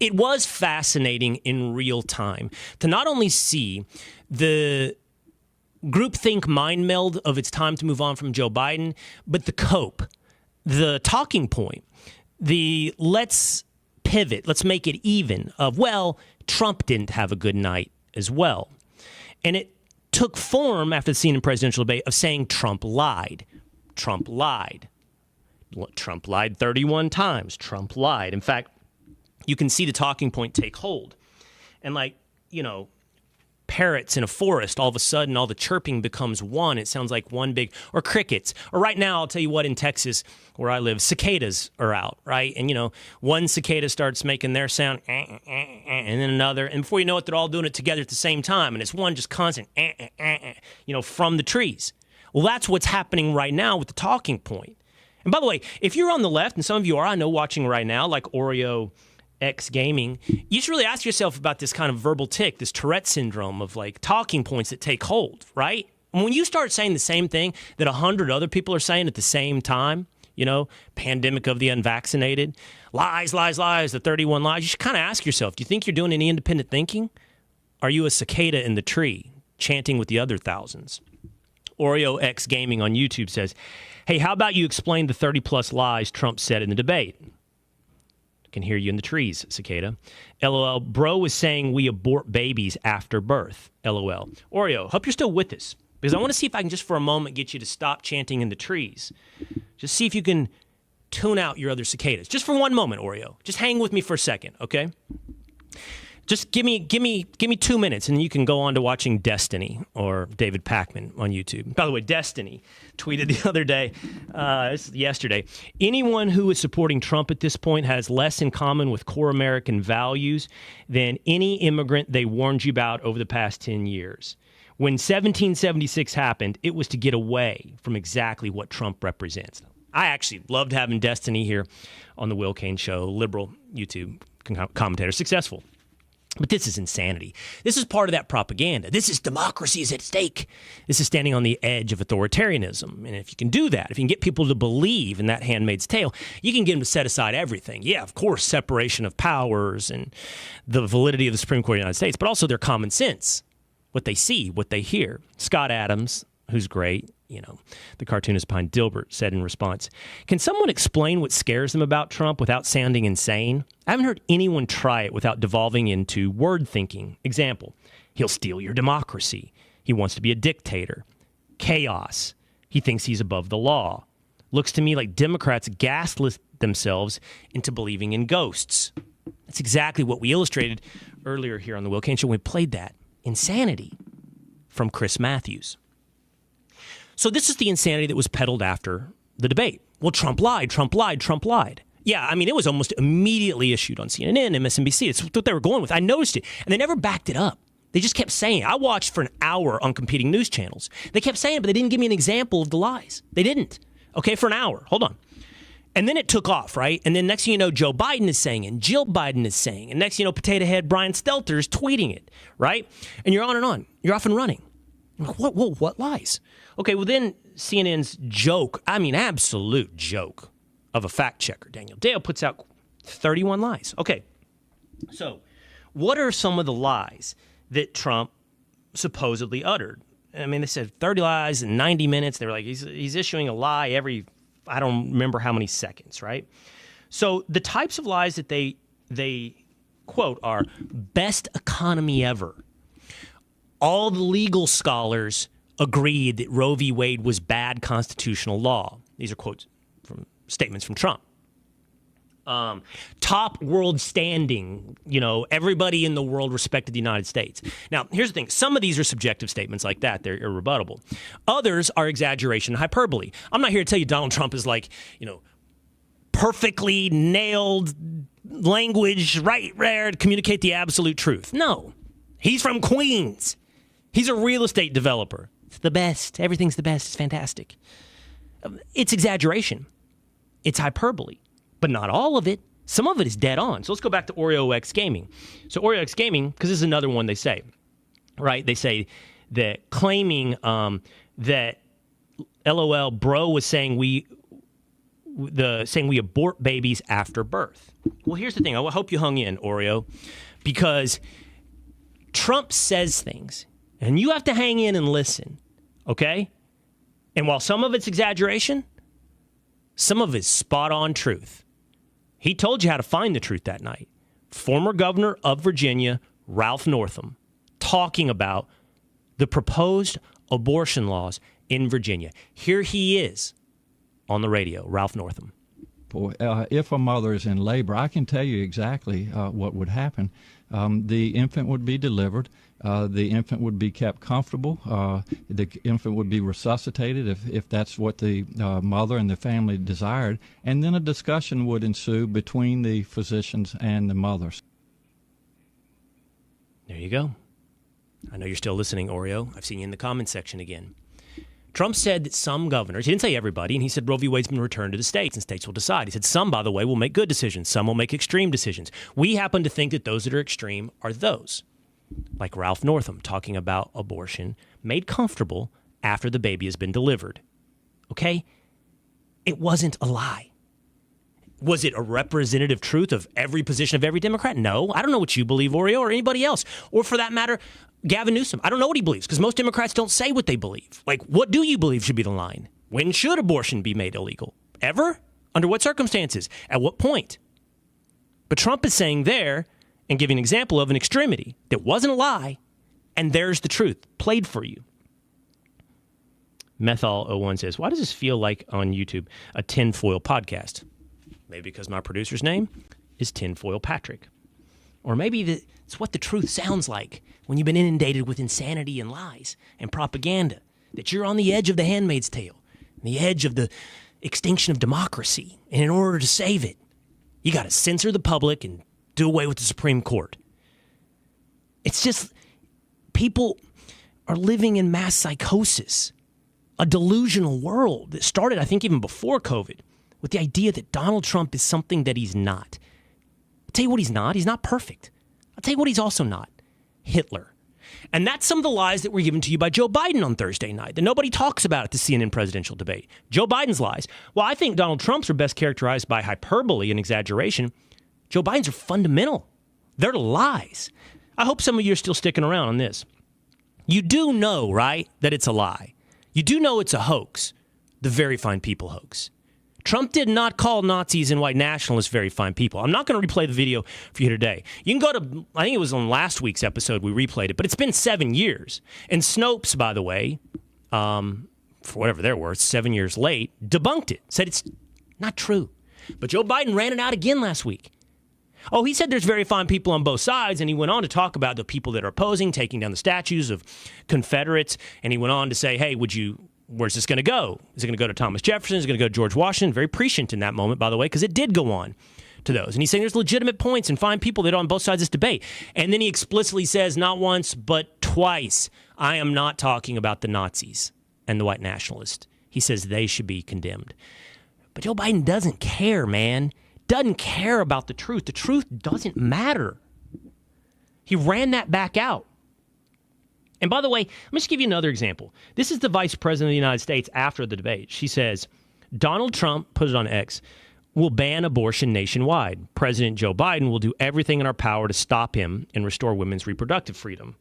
It was fascinating in real time to not only see the groupthink mind meld of it's time to move on from Joe Biden, but the cope, the talking point, the let's pivot, let's make it even of, well, Trump didn't have a good night as well. And it took form after the scene in presidential debate of saying Trump lied. Trump lied. Trump lied 31 times. Trump lied. In fact, you can see the talking point take hold. And parrots in a forest, all of a sudden, all the chirping becomes one. It sounds like one big, or crickets. Or right now, I'll tell you what, in Texas, where I live, cicadas are out, right? And, one cicada starts making their sound, and then another. And before you know it, they're all doing it together at the same time. And it's one just constant, from the trees. Well, that's what's happening right now with the talking point. And by the way, if you're on the left, and some of you are, I know, watching right now, like Oreo X Gaming, you should really ask yourself about this kind of verbal tick, this Tourette syndrome of talking points that take hold, right? And when you start saying the same thing that 100 other people are saying at the same time, pandemic of the unvaccinated, lies, lies, lies, the 31 lies, you should kind of ask yourself, do you think you're doing any independent thinking? Are you a cicada in the tree chanting with the other thousands? Oreo X Gaming on YouTube says, hey, how about you explain the 30-plus lies Trump said in the debate? Can hear you in the trees, cicada. LOL, bro was saying we abort babies after birth. LOL. Oreo, hope you're still with us, because I want to see if I can just for a moment get you to stop chanting in the trees. Just see if you can tune out your other cicadas. Just for one moment, Oreo. Just hang with me for a second, okay? Just give me 2 minutes, and then you can go on to watching Destiny or David Pakman on YouTube. By the way, Destiny tweeted the other day, yesterday, anyone who is supporting Trump at this point has less in common with core American values than any immigrant they warned you about over the past 10 years. When 1776 happened, it was to get away from exactly what Trump represents. I actually loved having Destiny here on the Will Cain Show, liberal YouTube commentator, successful. But this is insanity. This is part of that propaganda. This is democracy is at stake. This is standing on the edge of authoritarianism. And if you can do that, if you can get people to believe in that Handmaid's Tale, you can get them to set aside everything. Yeah, of course, separation of powers and the validity of the Supreme Court of the United States, but also their common sense, what they see, what they hear. Scott Adams, who's great, the cartoonist behind Dilbert, said in response, can someone explain what scares them about Trump without sounding insane? I haven't heard anyone try it without devolving into word thinking. Example, he'll steal your democracy. He wants to be a dictator. Chaos. He thinks he's above the law. Looks to me like Democrats gaslit themselves into believing in ghosts. That's exactly what we illustrated earlier here on the Will Cain Show. We played that. Insanity from Chris Matthews. So this is the insanity that was peddled after the debate. Well, Trump lied, Trump lied, Trump lied. Yeah, I mean, it was almost immediately issued on CNN, MSNBC. It's what they were going with. I noticed it. And they never backed it up. They just kept saying it. I watched for an hour on competing news channels. They kept saying it, but they didn't give me an example of the lies. They didn't. Okay, for an hour. Hold on. And then it took off, right? And then next thing you know, Joe Biden is saying, and Jill Biden is saying, and next thing you know, potato head Brian Stelter is tweeting it, right? And you're on and on. You're off and running. What lies? Okay, well then CNN's joke, I mean absolute joke of a fact checker, Daniel Dale, puts out 31 lies. Okay, so what are some of the lies that Trump supposedly uttered? I mean, they said 30 lies in 90 minutes. They were like, he's issuing a lie every, I don't remember how many seconds, right? So the types of lies that they quote are best economy ever. All the legal scholars agreed that Roe v. Wade was bad constitutional law. These are quotes from statements from Trump. Top world standing, everybody in the world respected the United States. Now, here's the thing. Some of these are subjective statements like that. They're irrebuttable. Others are exaggeration and hyperbole. I'm not here to tell you Donald Trump is like, perfectly nailed language right there to communicate the absolute truth. No. He's from Queens. He's a real estate developer. It's the best. Everything's the best. It's fantastic. It's exaggeration. It's hyperbole, but not all of it. Some of it is dead on. So let's go back to Oreo X Gaming. So Oreo X Gaming, because this is another one they say, right? They say that claiming that LOL bro was saying we abort babies after birth. Well, here's the thing. I hope you hung in, Oreo, because Trump says things, and you have to hang in and listen, okay? And while some of it's exaggeration, some of it's spot-on truth. He told you how to find the truth that night. Former governor of Virginia, Ralph Northam, talking about the proposed abortion laws in Virginia. Here he is on the radio, Ralph Northam. Boy, if a mother is in labor, I can tell you exactly what would happen. The infant would be delivered. The infant would be kept comfortable. The infant would be resuscitated if that's what the mother and the family desired. And then a discussion would ensue between the physicians and the mothers. There you go. I know you're still listening, Oreo. I've seen you in the comments section again. Trump said that some governors, he didn't say everybody, and he said Roe v. Wade's been returned to the states, and states will decide. He said some, by the way, will make good decisions. Some will make extreme decisions. We happen to think that those that are extreme are those, like Ralph Northam talking about abortion made comfortable after the baby has been delivered. Okay? It wasn't a lie. Was it a representative truth of every position of every Democrat? No. I don't know what you believe, Oreo, or anybody else. Or for that matter, Gavin Newsom. I don't know what he believes because most Democrats don't say what they believe. Like, what do you believe should be the line? When should abortion be made illegal? Ever? Under what circumstances? At what point? But Trump is saying there and giving an example of an extremity that wasn't a lie, and there's the truth played for you. Methal01 says, why does this feel like on YouTube a tinfoil podcast? Maybe because my producer's name is Tinfoil Patrick. Or maybe it's what the truth sounds like when you've been inundated with insanity and lies and propaganda, that you're on the edge of the Handmaid's Tale, the edge of the extinction of democracy. And in order to save it, you got to censor the public and do away with the Supreme Court. It's just people are living in mass psychosis, a delusional world that started, I think, even before COVID, with the idea that Donald Trump is something that he's not. I'll tell you what he's not. He's not perfect. I'll tell you what he's also not. Hitler. And that's some of the lies that were given to you by Joe Biden on Thursday night that nobody talks about at the CNN presidential debate. Joe Biden's lies. Well, I think Donald Trump's are best characterized by hyperbole and exaggeration. Joe Biden's are fundamental. They're lies. I hope some of you are still sticking around on this. You do know, right, that it's a lie. You do know it's a hoax, the Very Fine People hoax. Trump did not call Nazis and white nationalists very fine people. I'm not going to replay the video for you today. You can go to, I think it was on last week's episode we replayed it, but it's been 7 years. And Snopes, by the way, for whatever they're worth, 7 years late, debunked it, said it's not true. But Joe Biden ran it out again last week. Oh, he said there's very fine people on both sides, and he went on to talk about the people that are opposing, taking down the statues of Confederates, and he went on to say, hey, where's this going to go? Is it going to go to Thomas Jefferson? Is it going to go to George Washington? Very prescient in that moment, by the way, because it did go on to those. And he's saying there's legitimate points and fine people that are on both sides of this debate. And then he explicitly says, not once, but twice, I am not talking about the Nazis and the white nationalists. He says they should be condemned. But Joe Biden doesn't care, man. Doesn't care about the truth. The truth doesn't matter. He ran that back out. And by the way, let me just give you another example. This is the Vice President of the United States after the debate. She says, Donald Trump, put it on X, will ban abortion nationwide. President Joe Biden will do everything in our power to stop him and restore women's reproductive freedom.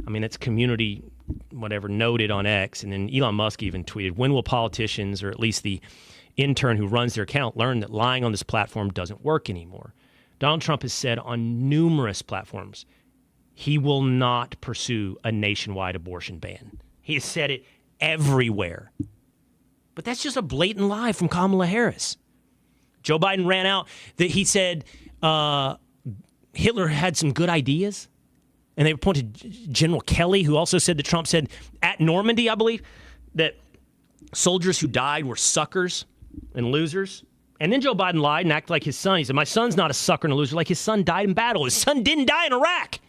I mean, that's community, whatever, noted on X. And then Elon Musk even tweeted, when will politicians, or at least the intern who runs their account, learn that lying on this platform doesn't work anymore? Donald Trump has said on numerous platforms, he will not pursue a nationwide abortion ban. He has said it everywhere. But that's just a blatant lie from Kamala Harris. Joe Biden ran out that he said Hitler had some good ideas. And they appointed General Kelly, who also said that Trump said at Normandy, I believe, that soldiers who died were suckers and losers. And then Joe Biden lied and acted like his son. He said, my son's not a sucker and a loser, like his son died in battle. His son didn't die in Iraq.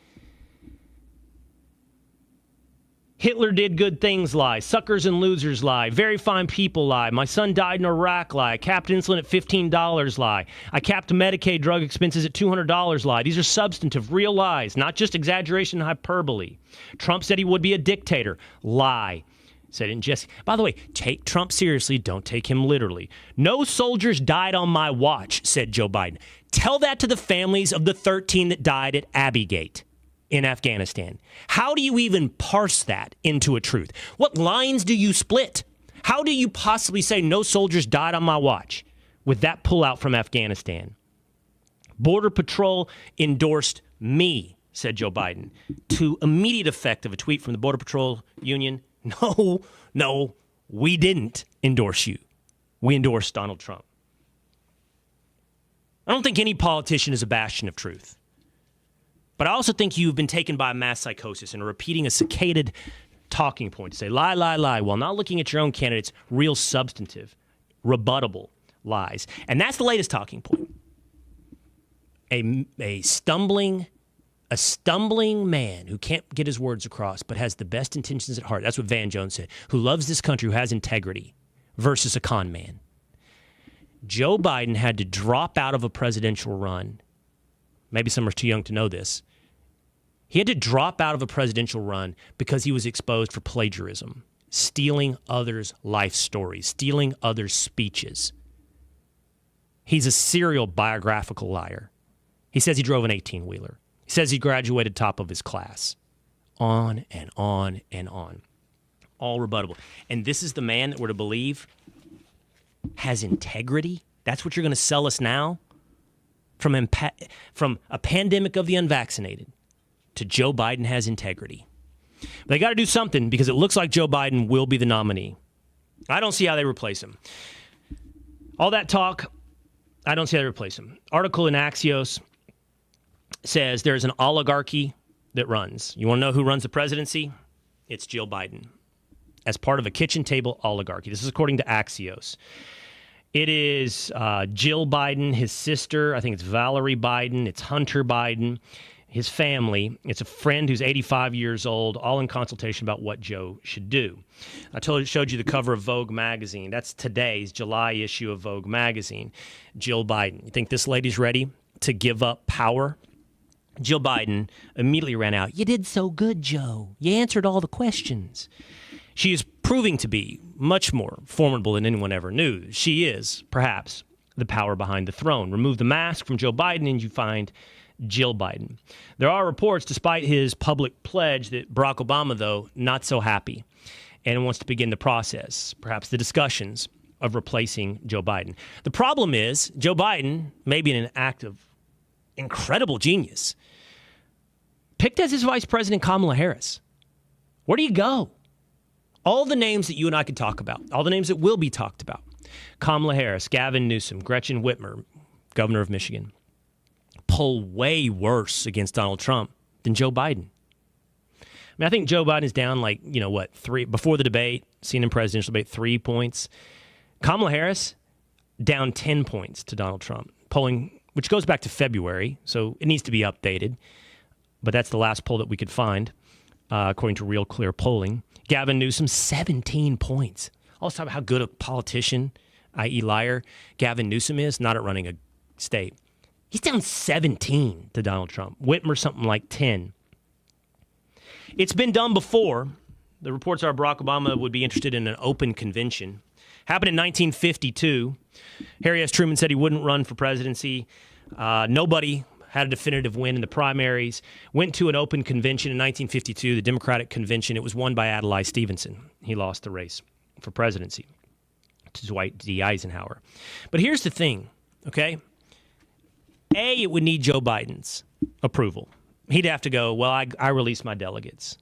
Hitler did good things lie. Suckers and losers lie. Very fine people lie. My son died in Iraq lie. I capped insulin at $15 lie. I capped Medicaid drug expenses at $200 lie. These are substantive, real lies, not just exaggeration and hyperbole. Trump said he would be a dictator. Lie. Said in Jesse. By the way, take Trump seriously. Don't take him literally. No soldiers died on my watch, said Joe Biden. Tell that to the families of the 13 that died at Abbey Gate in Afghanistan. How do you even parse that into a truth? What lines do you split? How do you possibly say no soldiers died on my watch with that pullout from Afghanistan? Border Patrol endorsed me, said Joe Biden, to immediate effect of a tweet from the Border Patrol Union. No, we didn't endorse you. We endorsed Donald Trump. I don't think any politician is a bastion of truth. But I also think you've been taken by a mass psychosis and are repeating a cicated talking point to say lie, lie, lie, while not looking at your own candidates' real substantive, rebuttable lies. And that's the latest talking point. A stumbling man who can't get his words across but has the best intentions at heart. That's what Van Jones said. Who loves this country, who has integrity, versus a con man. Joe Biden had to drop out of a presidential run. Maybe some are too young to know this. He had to drop out of a presidential run because he was exposed for plagiarism, stealing others' life stories, stealing others' speeches. He's a serial biographical liar. He says he drove an 18-wheeler. He says he graduated top of his class. On and on and on. All rebuttable. And this is the man that we're to believe has integrity? That's what you're going to sell us now? From a pandemic of the unvaccinated to Joe Biden has integrity. But they got to do something because it looks like Joe Biden will be the nominee. I don't see how they replace him. All that talk, I don't see how they replace him. Article in Axios says there's an oligarchy that runs. You want to know who runs the presidency? It's Jill Biden as part of a kitchen table oligarchy. This is according to Axios. It is Jill Biden, his sister, I think it's Valerie Biden, it's Hunter Biden, his family. It's a friend who's 85 years old, all in consultation about what Joe should do. I showed you the cover of Vogue magazine. That's today's July issue of Vogue magazine. Jill Biden. You think this lady's ready to give up power? Jill Biden immediately ran out. You did so good, Joe. You answered all the questions. She is proving to be much more formidable than anyone ever knew. She is, perhaps, the power behind the throne. Remove the mask from Joe Biden and you find Jill Biden. There are reports, despite his public pledge, that Barack Obama, though, not so happy and wants to begin the process, perhaps the discussions of replacing Joe Biden. The problem is Joe Biden, maybe in an act of incredible genius, picked as his vice president Kamala Harris. Where do you go? All the names that you and I could talk about, all the names that will be talked about, Kamala Harris, Gavin Newsom, Gretchen Whitmer, governor of Michigan, poll way worse against Donald Trump than Joe Biden. I mean, I think Joe Biden is down three, before the debate, CNN presidential debate, 3 points. Kamala Harris, down 10 points to Donald Trump. Polling, which goes back to February, so it needs to be updated. But that's the last poll that we could find, according to Real Clear Polling. Gavin Newsom, 17 points. I'll talk about how good a politician, i.e. liar, Gavin Newsom is, not at running a state. He's down 17 to Donald Trump. Whitmer, something like 10. It's been done before. The reports are Barack Obama would be interested in an open convention. Happened in 1952. Harry S. Truman said he wouldn't run for presidency. Nobody had a definitive win in the primaries, went to an open convention in 1952, the Democratic Convention. It was won by Adlai Stevenson. He lost the race for presidency to Dwight D. Eisenhower. But here's the thing, okay? A, it would need Joe Biden's approval. He'd have to go, well, I release my delegates.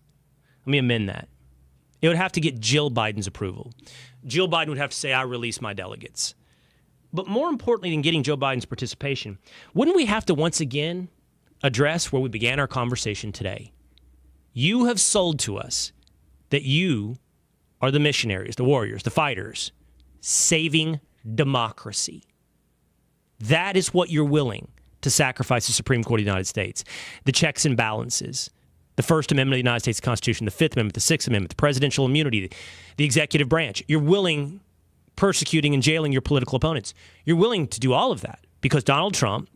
Let me amend that. It would have to get Jill Biden's approval. Jill Biden would have to say, I release my delegates. But more importantly than getting Joe Biden's participation, wouldn't we have to once again address where we began our conversation today? You have sold to us that you are the missionaries, the warriors, the fighters, saving democracy. That is what you're willing to sacrifice the Supreme Court of the United States, the checks and balances, The First Amendment of the United States Constitution, the Fifth Amendment, the Sixth Amendment, the presidential immunity, the executive branch. You're willing, persecuting and jailing your political opponents. You're willing to do all of that because Donald Trump,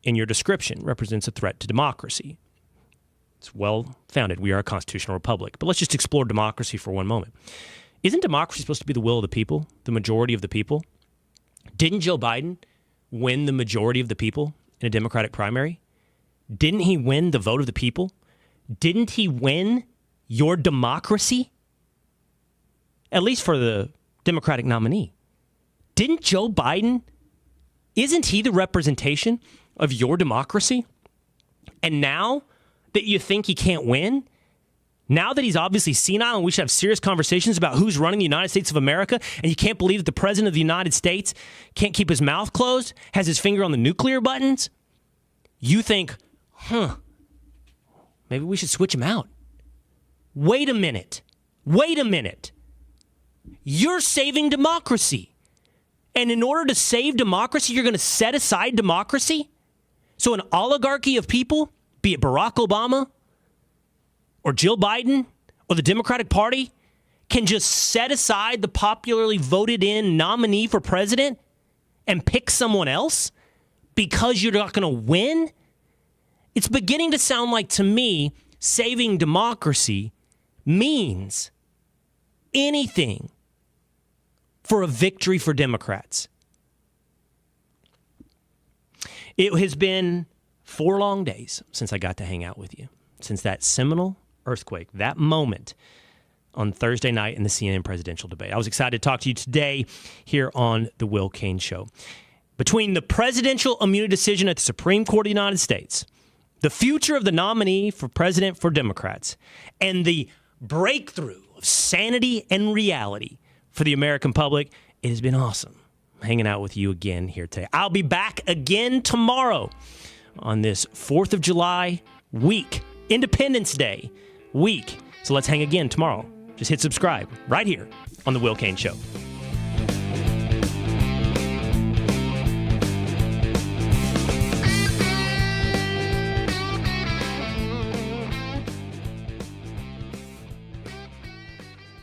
in your description, represents a threat to democracy. It's well-founded. We are a constitutional republic. But let's just explore democracy for one moment. Isn't democracy supposed to be the will of the people, the majority of the people? Didn't Joe Biden win the majority of the people in a Democratic primary? Didn't he win the vote of the people? Didn't he win your democracy? At least for the Democratic nominee. Didn't Joe Biden, isn't he the representation of your democracy? And now that you think he can't win, now that he's obviously senile and we should have serious conversations about who's running the United States of America, and you can't believe that the president of the United States can't keep his mouth closed, has his finger on the nuclear buttons, you think, maybe we should switch him out. Wait a minute. You're saving democracy. And in order to save democracy, you're going to set aside democracy? So an oligarchy of people, be it Barack Obama or Jill Biden or the Democratic Party, can just set aside the popularly voted in nominee for president and pick someone else because you're not going to win? It's beginning to sound like, to me, saving democracy means anything for a victory for Democrats. It has been 4 long days since I got to hang out with you, since that seminal earthquake, that moment on Thursday night in the CNN presidential debate. I was excited to talk to you today here on The Will Cain Show. Between the presidential immunity decision at the Supreme Court of the United States, the future of the nominee for president for Democrats, and the breakthrough of sanity and reality for the American public, it has been awesome hanging out with you again here today. I'll be back again tomorrow on this 4th of July week, Independence Day week. So let's hang again tomorrow. Just hit subscribe right here on The Will Cain Show.